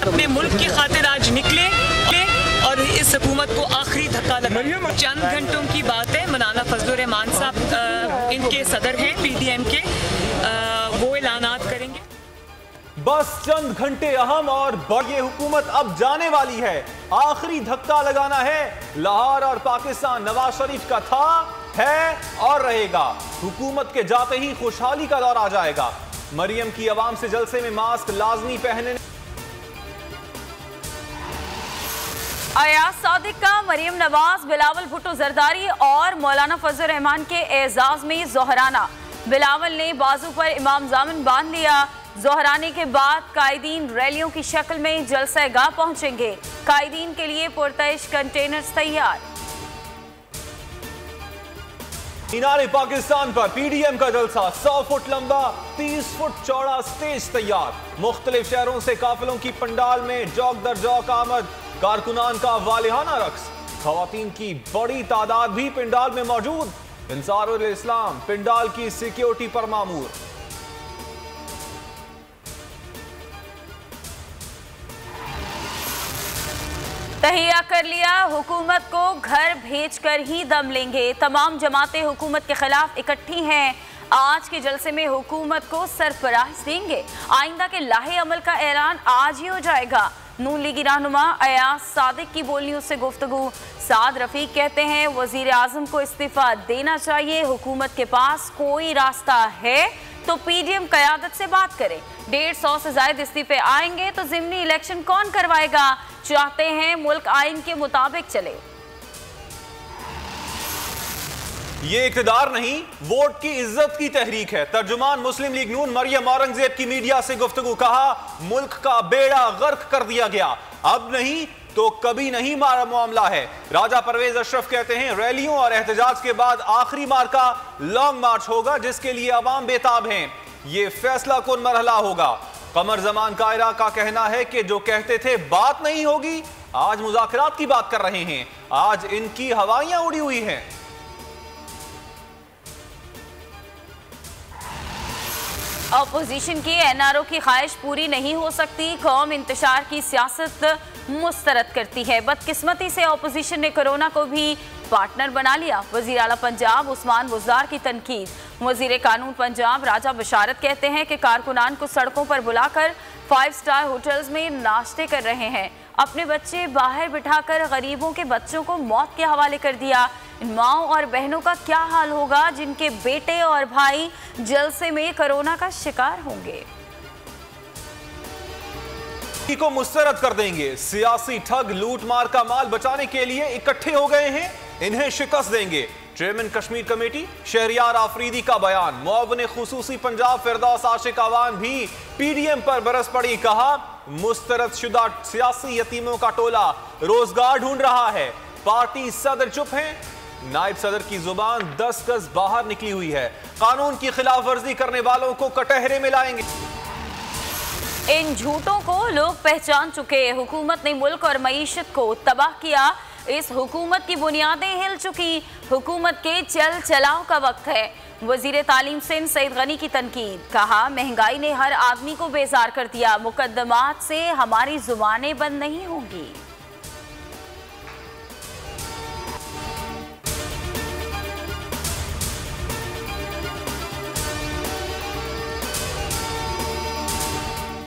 अपने मुल्क की खातिर आज निकले और इस हुकूमत को आखिरी धक्का लगा। चंद घंटों की बात है, मौलाना फजलुर रहमान साहब इनके सदर हैं PDM के, वो ऐलानात करेंगे। बस चंद घंटे अहम और बड़ी हुकूमत अब जाने वाली है। आखिरी धक्का लगाना है। लाहौर और पाकिस्तान नवाज शरीफ का था, है और रहेगा। हुकूमत के जाते ही खुशहाली का दौर आ जाएगा। मरियम की अवाम से जलसे में मास्क लाजमी पहनने। अयाज सादिक का मरियम नवाज, बिलावल भुट्टो जरदारी और मौलाना फजलुर रहमान के एजाज में जोहराना। बिलावल ने बाजू पर इमाम जामिन बांध लिया। जोहराने के बाद कायदीन रैलियों की शक्ल में जलसेगाह पहुंचेंगे। कायदीन के लिए पुरतश कंटेनर्स तैयार। मीनारे पाकिस्तान पर PDM का जलसा, 100 फुट लंबा 30 फुट चौड़ा स्टेज तैयार। मुख्तलिफ शहरों से काफिलों की पंडाल में जौक दर जौक आमद। कारकुनान का वालिहाना रक्स। खवातीन की बड़ी तादाद भी पंडाल में मौजूद। इंसारुल इस्लाम पंडाल की सिक्योरिटी पर मामूर। तहिया कर लिया, हुकूमत को घर भेजकर ही दम लेंगे। तमाम जमातें हुकूमत के खिलाफ इकट्ठी हैं। आज के जलसे में हुकूमत को सरफराज देंगे। आइंदा के लाहे अमल का ऐलान आज ही हो जाएगा। नून लीगी रहनुमा अयाज सादिक की बोलियों से गुफ्तगू। साद रफीक कहते हैं वजीर आजम को इस्तीफा देना चाहिए। हुकूमत के पास कोई रास्ता है तो PDM क़यादत से बात करें। 150 से ज्यादा इस्तीफे आएंगे तो ज़िमनी इलेक्शन कौन करवाएगा? चाहते हैं मुल्क आइन के मुताबिक चले। ये इक़्तिदार नहीं, वोट की इज्जत की तहरीक है। तर्जुमान मुस्लिम लीग नून मरियम औरंगजेब की मीडिया से गुफ्तगू। कहा मुल्क का बेड़ा गर्क कर दिया गया, अब नहीं तो कभी नहीं मामला है। राजा परवेज अशरफ कहते हैं रैलियों और एहतजाज के बाद आखिरी मार्का लॉन्ग मार्च होगा, जिसके लिए अवाम बेताब हैं। ये फैसला कुन मरहला होगा। कमर जमान कायरा का कहना है कि जो कहते थे बात नहीं होगी, आज मुज़ाकरात की बात कर रहे हैं। आज इनकी हवाइयां उड़ी हुई हैं। अपोजिशन की NRO की ख्वाहिश पूरी नहीं हो सकती। कौम इंतशार की सियासत मुस्तरद करती है। बदकिस्मती से अपोजिशन ने कोरोना को भी पार्टनर बना लिया। वजीर आला पंजाब उस्मान बुज़दार की तनकीद। वजीर कानून पंजाब राजा बशारत कहते हैं कि कारकुनान को सड़कों पर बुलाकर 5 स्टार होटल्स में नाश्ते कर रहे हैं। अपने बच्चे बाहर बिठाकर गरीबों के बच्चों को मौत के हवाले कर दिया। इन माओ और बहनों का क्या हाल होगा जिनके बेटे और भाई जलसे में कोरोना का शिकार होंगे? को मुस्तरद कर देंगे। सियासी ठग लूट मार का माल बचाने के लिए इकट्ठे हो गए हैं, इन्हें शिकस्त देंगे। चेयरमैन कश्मीर कमेटी शहरियार आफरीदी का बयान। मुअव्विन खुसूसी पंजाब फिरदौस आशिक अवान भी PDM पर बरस पड़ी। कहा मुस्तरद शुदा सियासी यतीमों का टोला रोजगार ढूंढ रहा है। पार्टी सदर चुप हैं। नायब सदर की जुबान 10 गज बाहर निकली हुई है। कानून की खिलाफ वर्जी करने वालों को कटहरे में लाएंगे। इन झूठों को लोग पहचान चुके। हुकूमत ने मुल्क और मईशत को तबाह किया। इस हुकूमत की बुनियादें हिल चुकी। हुकूमत के चल चलाव का वक्त है। वजीर तालीम सिंध सईद गनी की तनकीद। कहा महंगाई ने हर आदमी को बेजार कर दिया। मुकद्दमात से हमारी जुबानें बंद नहीं होंगी।